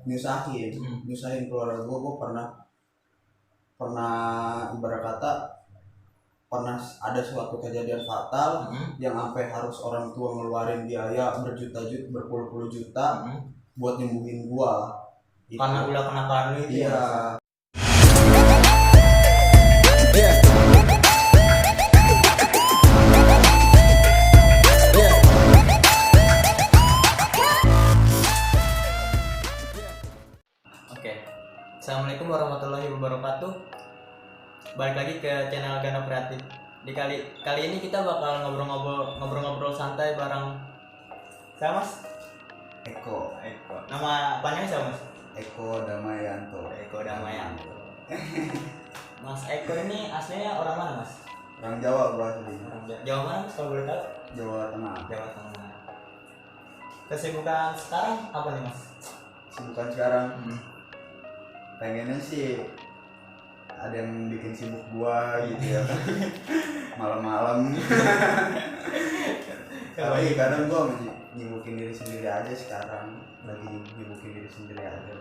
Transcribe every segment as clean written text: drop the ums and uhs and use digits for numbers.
nyusahin keluarga gue pernah ibarat kata pernah ada suatu kejadian fatal yang sampai harus orang tua ngeluarin biaya berpuluh-puluh juta buat nyembuhin gua karena udah kenakalan lu itu. Iya. Oke. Assalamualaikum warahmatullahi wabarakatuh. Balik lagi ke channel Gana Kreatif. Di kali ini kita bakal ngobrol santai bareng siapa Mas? Eko. Nama panjangnya siapa Mas? Eko Damayanto. Mas Eko ini aslinya orang mana Mas? Orang Jawa gua asli. Jawa mana Mas kalau boleh tahu? Jawa Tengah. Kesibukan sekarang apa nih Mas? Kesibukan sekarang pengennya sih ada yang bikin sibuk gua gitu ya. Malam-malam. Tapi kadang gua nyibukin diri sendiri aja sekarang. Lagi nyibukin diri sendiri aja.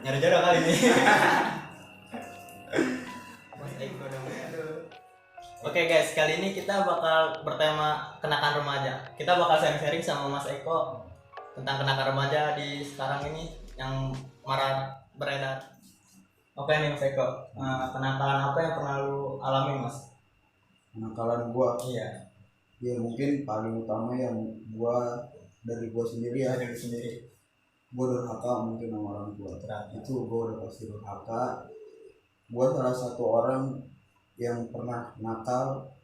Nyari jodoh kali ini. Mas Eko Damayanto. Oke guys, kali ini kita bakal bertema kenakan remaja. Kita bakal sharing sama Mas Eko tentang kenakan remaja di sekarang ini yang marak beredar. Oke nih Mas Eko, kenakalan apa yang pernah lu alami Mas? Kenakalan gua? Iya. Ya mungkin paling utama yang dari gua sendiri ya. Dari sendiri. Gua durhaka mungkin sama orang tua. Itu gua udah pasti durhaka. Gua salah satu orang yang pernah nakal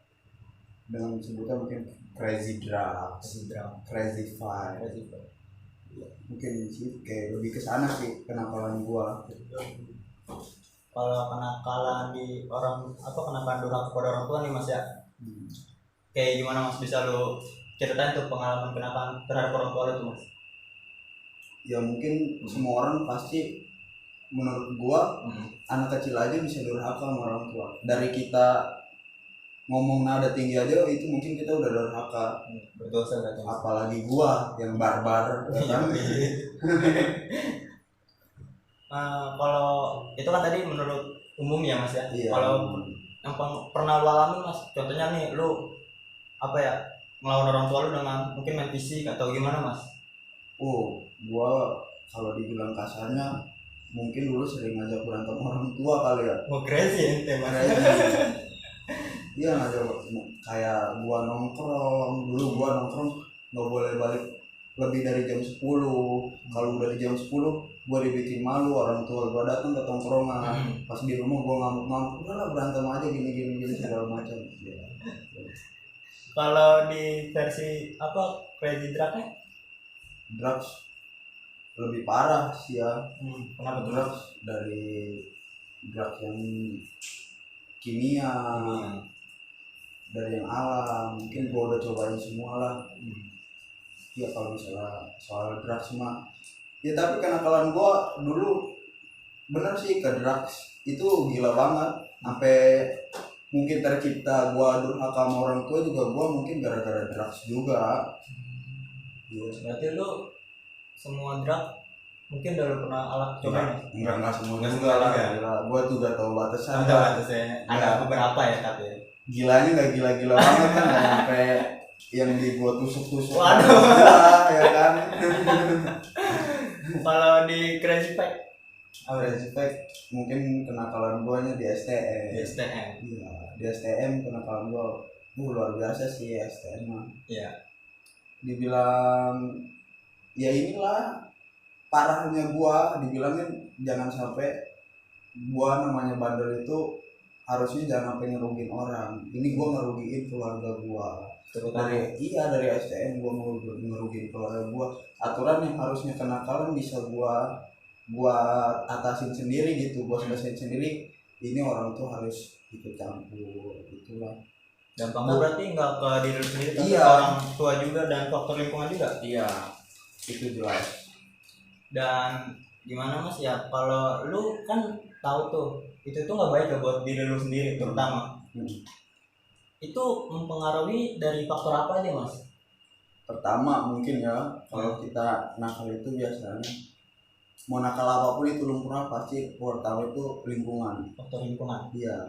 dengan sebutan mungkin crazy five. Mungkin sih kayak lebih ke sana sih kenakalan gua. Kalau kenakalan di kenakalan durhaka pada orang tua nih Mas ya. Kayak gimana Mas, bisa lu ceritain tuh pengalaman kenakalan terhadap orang tua itu Mas? Ya mungkin semua orang pasti menurut gua anak kecil aja bisa durhaka sama orang tua. Dari kita ngomong nada tinggi aja itu mungkin kita udah durhaka. Berdosa berarti. Apalagi gua yang barbar ya kan? Kalau itu kan tadi menurut umum ya Mas ya. Iya. Kalau yang pernah lu alami Mas, contohnya nih lu ngelawan orang tua lu dengan mungkin main fisik atau gimana Mas? Gua kalau dibilang kasarnya mungkin dulu sering ngajak berantem orang tua kali ya. Crazy ente Mas. Iya, ngajak kayak gua nongkrong nggak boleh balik lebih dari jam 10. Kalau udah di jam 10 gua dibikin malu, orang tua gua datang ke tongkrongan. Pas di rumah gua ngamuk-ngamuk, udahlah berantem aja gini segala macam. Ya. Kalau di versi crazy drug-nya? Drugs lebih parah sih ya. Kenapa tuh? Drugs dari drug yang kimia, dari yang alam, mungkin gua udah cobain semua lah. Ya kalau misalnya soal drugs mah ya, tapi kenakalan gua dulu bener sih ke drugs itu gila banget, sampai mungkin tercipta gua durhaka sama orang tua juga gua mungkin gara-gara drugs juga. Berarti lu semua drug mungkin udah pernah cobain? Enggak semuanya juga lah. Gua juga tahu batasan. Ada beberapa ya tapi. Gilanya nggak gila-gila banget kan, nggak sampai yang di gua tusuk-tusuk. Waduh. Ya kan. Kalau di Crazy Pack? Crazy Pack mungkin kenakalan guanya di STM. Iya, di STM kenakalan gua luar biasa sih STM mah. Iya. Dibilang ya inilah parahnya gua, dibilangin jangan sampai gua namanya bandel itu harusnya jangan sampai ngerugiin orang. Ini gua ngerugiin keluarga gua. Dari STM gua ngerugiin keluarga gua. Aturan yang harusnya kenakalan bisa gua atasin sendiri gitu, gua selesain sendiri. Ini orang tuh harus ikut campur, itulah. Dampaknya berarti nggak ke diri sendiri, tapi iya, ke orang tua juga dan faktor lingkungan juga. Iya, itu jelas. Dan gimana Mas ya, kalau lu kan tahu tuh itu tuh nggak baik ya buat diri lu sendiri terutama. Itu mempengaruhi dari faktor apa aja Mas? Pertama mungkin ya, kalau kita nakal itu biasanya mau nakal apapun itu lumpurnya pasti pertama itu lingkungan. Faktor lingkungan. Iya.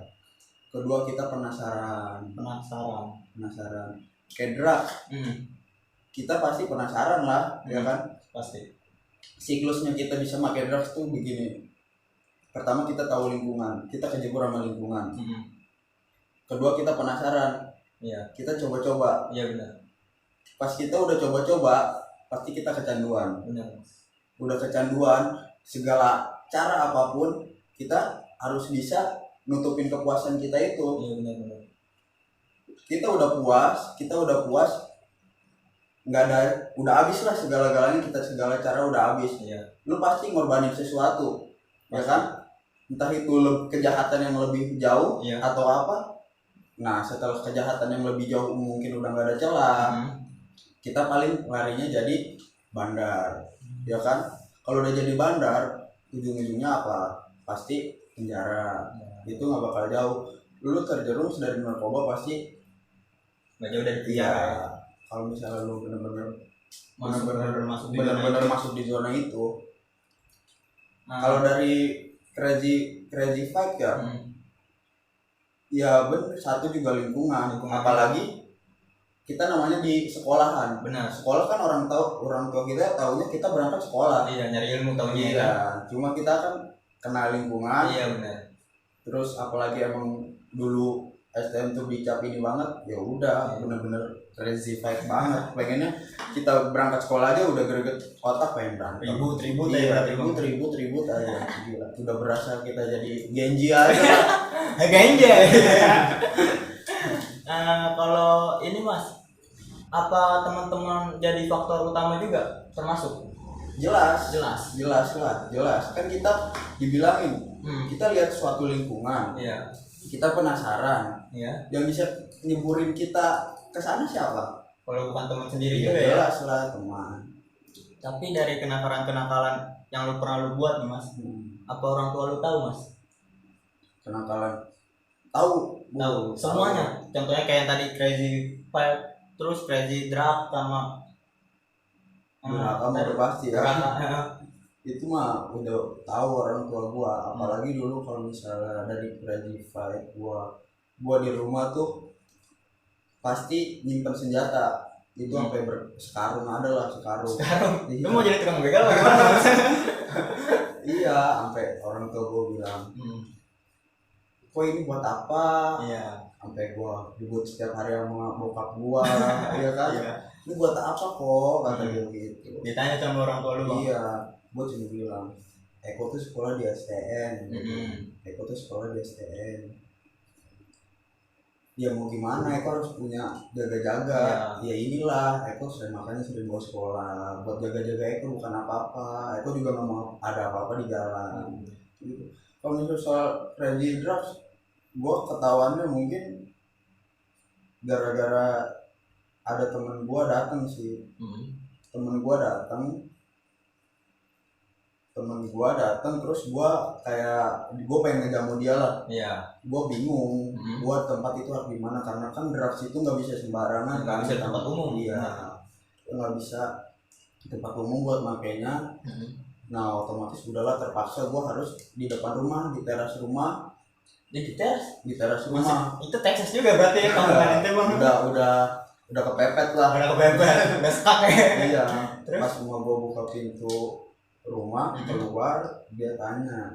Kedua kita penasaran. Kayak drug, kita pasti penasaran lah, ya kan? Pasti. Siklusnya kita bisa pakai drugs tuh begini. Pertama kita tahu lingkungan, kita kejebur sama lingkungan. Kedua kita penasaran. Iya. Kita coba-coba. Iya benar. Pas kita udah coba-coba, pasti kita kecanduan. Benar. Udah kecanduan, segala cara apapun kita harus bisa nutupin kepuasan kita itu. Iya benar. Kita udah puas, nggak ada, udah habis lah segala-galanya, kita segala cara udah habis. Iya. Lu pasti ngorbanin sesuatu, ya kan? Entah itu kejahatan yang lebih jauh, iya, atau apa. Nah setelah kejahatan yang lebih jauh mungkin udah nggak ada celah, kita paling larinya jadi bandar, ya kan? Kalau udah jadi bandar, ujung-ujungnya apa? Pasti penjara. Itu nggak bakal jauh. Lu terjerumus dari narkoba pasti nggak jauh dari penjara. ya. Kalau misalnya lu benar-benar masuk masuk di zona itu. Kalau dari crazy fight ya, ya bener, satu juga lingkungan. Apalagi kita namanya di sekolahan. Benar. Sekolah kan orang tua kita taunya kita berangkat sekolah. Iya, nyari ilmu taunya. Iya, cuma kita kan kenal lingkungan. Iya benar. Terus apalagi emang dulu STM tuh dicap ini banget, ya udah bener-bener crazy fight banget. Pengennya kita berangkat sekolah aja udah greget otak, pengen berantem. Ribut aja. Gila. Udah berasa kita jadi Genji aja. Genji. Kalau ini Mas, apa teman-teman jadi faktor utama juga termasuk? Jelas lah. Kan kita dibilangin, kita lihat suatu lingkungan. Iya. Kita penasaran. Iya. Yang bisa nyeburin kita ke sana siapa? Kalau bukan teman sendiri ya, juga ya. Jelas lah teman. Tapi dari kenakalan-kenakalan yang lu pernah lu buat nih Mas, apa orang tua lu tahu Mas? Kenakalan tahu semuanya. Contohnya kayak yang tadi crazy fight, terus crazy drug sama udah pasti ya. Itu mah udah tahu orang tua gua. Apalagi dulu kalau misalnya dari crazy fight gua di rumah tuh pasti nyimpen senjata itu sampai sekarung ada lah sekarung. Lu mau jadi tukang begal bagaimana Mas? Iya, sampai orang tua gua bilang, kok ini buat apa? Iya. Sampai gua ribut setiap hari sama bokap gua, iya kan? Iya. Ini buat apa kok? Kata dia gitu. Ditanya sama orang tua lu Bang? Iya, gua cuma bilang, Eko tuh sekolah di STN. Eko tuh sekolah di STN. Ya mau gimana, Eko harus punya jaga-jaga. Ya inilah, Eko makanya sering bawa sekolah. Buat jaga-jaga Eko bukan apa-apa. Eko juga gak mau ada apa-apa di jalan. Gitu. Kalau misalnya soal crazy drugs, gue ketahuannya mungkin gara-gara ada temen gue datang sih. Temen gue datang terus gue pengen ngejamu dia lah. Iya. Gue bingung buat tempat itu harus gimana, karena kan drugs itu nggak bisa sembarangan. Nggak bisa di tempat umum. Iya. Nggak bisa di tempat umum buat makainya. Nah otomatis udahlah, terpaksa gue harus di depan rumah, di teras rumah. Di teras rumah. Itu Texas juga berarti ya kamu itu Bang. Udah kepepet lah. Udah stuck ya. Iya. Pas rumah gue buka pintu rumah, keluar, dia tanya,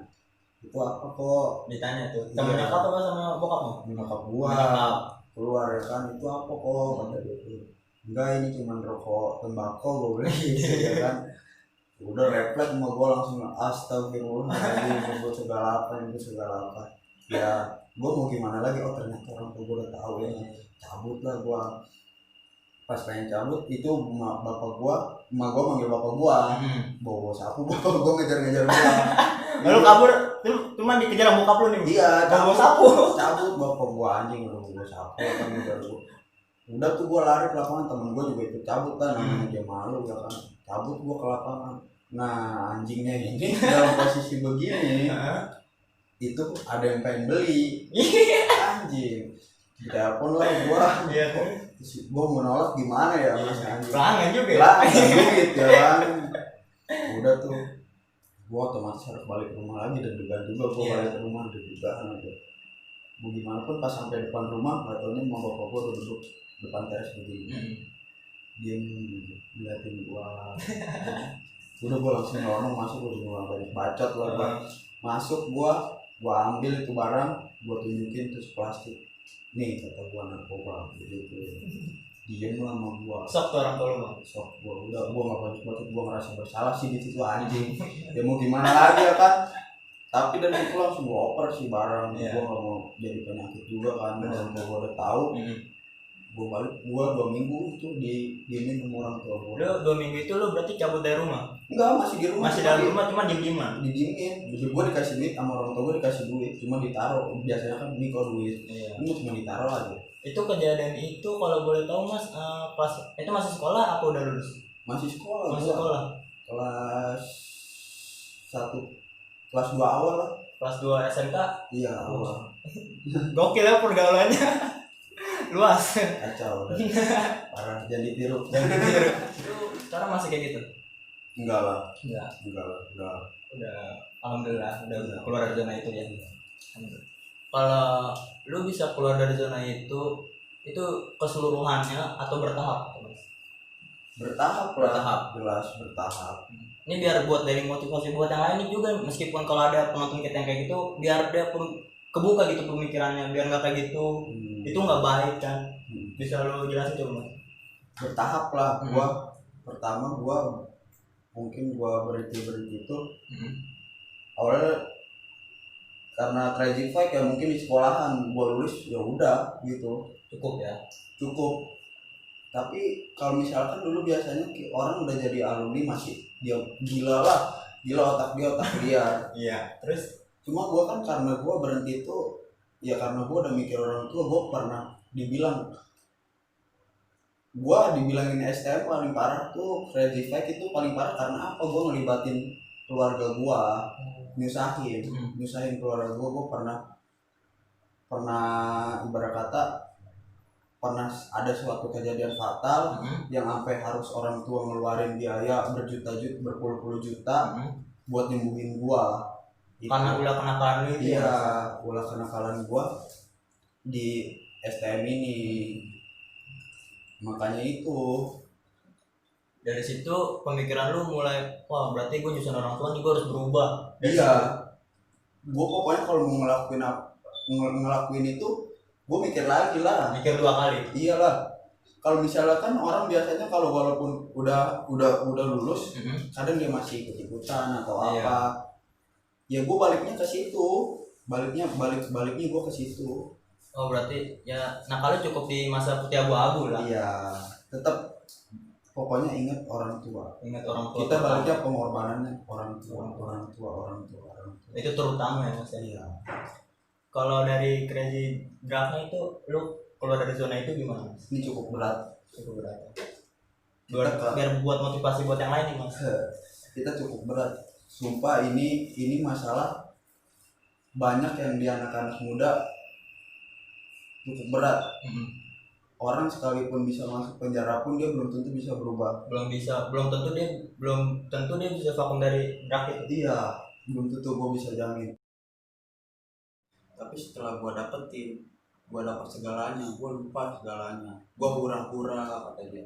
itu apa kok? Ditanya tuh. Sama nyokap apa sama bokapmu? Nyokap gua. Keluar ya kan, itu apa kok? Kata dia tuh. Enggak, ini cuma rokok tembakau, gue bilang gitu ya kan. Udah refleks sama gua langsung astagfirullahaladzim, gue segala apa. Ya, gua mau gimana lagi? Oh ternyata orang tua gua udah tahu ya. Cabut lah gua. Pas pengen cabut itu emak gua manggil bapak gua, bawa sapu, bapak gua ngejar gua. Lalu kabur, lu cuma dikejar sama bokap lu nih? Iya, bawa sapu. Cabut bapak gua, anjing lu bawa sapu kan ngejar gua. Udah tuh gua lari ke lapangan, temen gua juga ikut cabut kan, namanya dia malu ya kan. Cabut gua ke lapangan. Nah anjingnya ini dalam posisi begini, itu ada yang pengen beli. Anjing. Ditelepon lah gua. Gue mau nolak gimana ya mas anjing. Pelanggan juga ya. Pelanggan duit ya kan. Udah tuh gue otomatis harus balik ke rumah lagi, dan juga gue balik ke rumah deg-degan aja. Mau gimana pun pas sampai depan rumah gak taunya mau bapak gue duduk depan teras begini. Diem ngeliatin gua. Udah gua langsung ngomong masuk, udah mulai banyak bacot lah gua. Masuk gua ambil itu barang, gua tunjukin terus plastik. Nih kata gua narkoba gitu. Diem lah sama gua. Sok tuh orang tua lu bang. Sok gua udah gua nggak banyak, gua ngerasa bersalah sih di situ anjing. Ya mau gimana lagi ya kan. Tapi dari itu langsung gua oper sih barang. Gua nggak mau jadi penyakit juga kan. Dan gua udah tahu. Gue balik, gue 2 minggu itu diemin sama orang tua gue. Lu 2 minggu itu lu berarti cabut dari rumah? Enggak, masih di rumah. Masih dalam rumah, cuma diem-dieman? Didiemin. Jadi gue dikasih duit sama orang tua gue, dikasih duit, cuma ditaruh. Biasanya kan ini kalau duit, ini cuma ditaruh aja. Itu kejadian itu kalau boleh tahu mas, kelas itu masih sekolah apa udah lulus? Masih sekolah. Masih sekolah. Kelas 1, kelas 2 awal lah. Kelas 2 SMK? Iya awal. Gokil ya pergaulannya. Luas. Kacau udah. Parah, jangan ditiru. Itu sekarang masih kayak gitu? Enggak lah. Udah alhamdulillah udah keluar dari zona itu ya. Kalau lu bisa keluar dari zona itu keseluruhannya atau bertahap? Bertahap, jelas bertahap. Ini biar buat dari motivasi buat yang lain juga, meskipun kalau ada penonton kita yang kayak gitu, biar dia pun kebuka gitu pemikirannya, biar nggak kayak gitu. Itu nggak baik kan. Bisa lo jelasin coba mas? Bertahap lah. Pertama mungkin berhenti itu awalnya karena crazy fight ya, mungkin di sekolahan gua lulus ya udah gitu cukup. Tapi kalau misalkan dulu biasanya orang udah jadi alumni masih dia gila otak dia. Iya. Terus cuma gua kan karena gua berhenti itu ya karena gua udah mikir orang tua. Gua pernah dibilangin STM paling parah tuh, crazy fight itu paling parah karena apa? Gua ngelibatin keluarga gua, nyusahin keluarga gua pernah ibarat kata pernah ada suatu kejadian fatal yang sampai harus orang tua ngeluarin biaya berjuta-juta, berpuluh-puluh juta buat nyembuhin gua. Karena ulah kenakalan itu. Iya, ulah kenakalan gua di STM ini. Makanya itu dari situ pemikiran lu mulai, wah berarti gue nyusun orang tua nih, gue harus berubah. Iya. Gue pokoknya kalau mau ngelakuin itu gue mikir lagi lah. Mikir 2 kali. Iyalah. Kalau misalnya kan orang biasanya kalau walaupun udah lulus, kadang dia masih ikut-ikutan atau apa. Ya gue baliknya ke situ. Baliknya gue ke situ. Oh berarti ya nakalnya cukup di masa putih abu-abu lah. Iya. Tetap pokoknya ingat orang tua. Kita baliknya pengorbanannya orang tua. Itu terutama ya mas. Iya. Kalau dari crazy drugnya itu lu keluar dari zona itu gimana mas? Ini cukup berat. Biar buat motivasi buat yang lain nih mas. Kita cukup berat. Sumpah ini masalah banyak yang di anak-anak muda cukup berat. Orang sekalipun bisa masuk penjara pun dia belum tentu bisa berubah. Belum tentu dia bisa vakum dari drug itu. Iya, belum tentu gue bisa jamin. Tapi setelah gue dapat segalanya, gue lupa segalanya. Gue hura-hura kata dia.